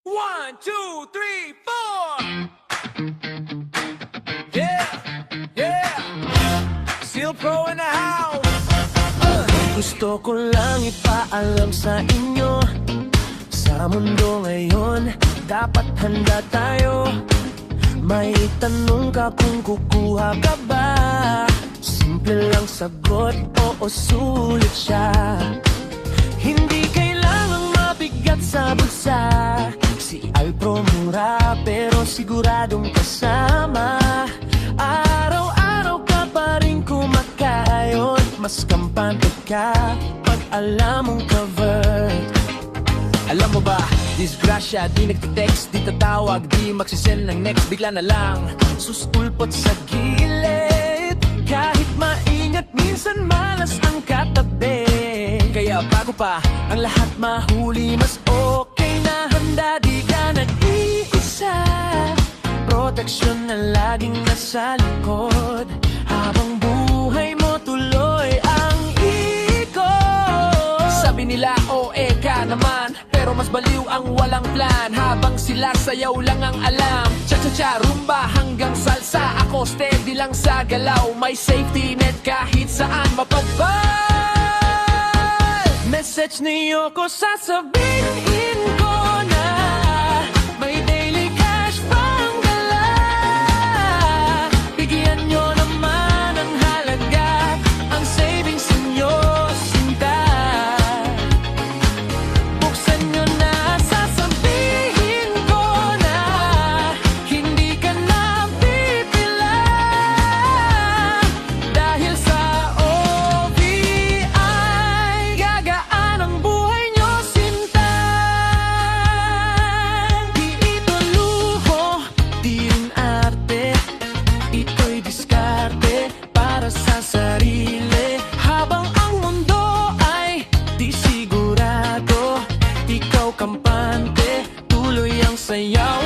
One, two, three, four. Yeah, yeah. Seal Pro in the house. Gusto ko lang ipaalam sa inyo, sa mundo ngayon, dapat handa tayo. May tanong ka kung kukuha ka ba? Simple lang sagot, oo sulit siya. Hindi kailangang mabigat sa bulsa. Si Alpro mura pero siguradong kasama. Araw-araw ka pa rin kumakayod. Mas kampante ka pag alam mong covered. Alam mo ba, disgrasya, di nagtitext, di tatawag, di magsisend ng next, bigla na lang Susulpot sa gilid, kahit maingat minsan malas ang katabi. kaya bago pa Ang lahat mahuli, mas okay na handa, di ka nag-iisa. Proteksyon na laging nasa likod, habang buhay mo tuloy ang ikot. sabi nila OE ka naman, pero mas baliw ang walang plan. Habang sila sayaw lang ang alam, cha-cha-cha, rumba hanggang salsa. Ako steady lang sa galaw, may safety net kahit saan mapagpal. Message ni Yoko, sasabihin ko na may daily cash pang dala. Bigyan nyo naman ang halaga, ang savings ninyo sinta. Buksan nyo na, sasabihin ko na hindi ka na pipila. Dahil sa OVI, gagaan ang buhay nyo sinta. Di ito luho, di rin arte, ito'y diskarte para sa sarili. Habang ang mundo ay di sigurado, ikaw kampante, tuloy ang sayaw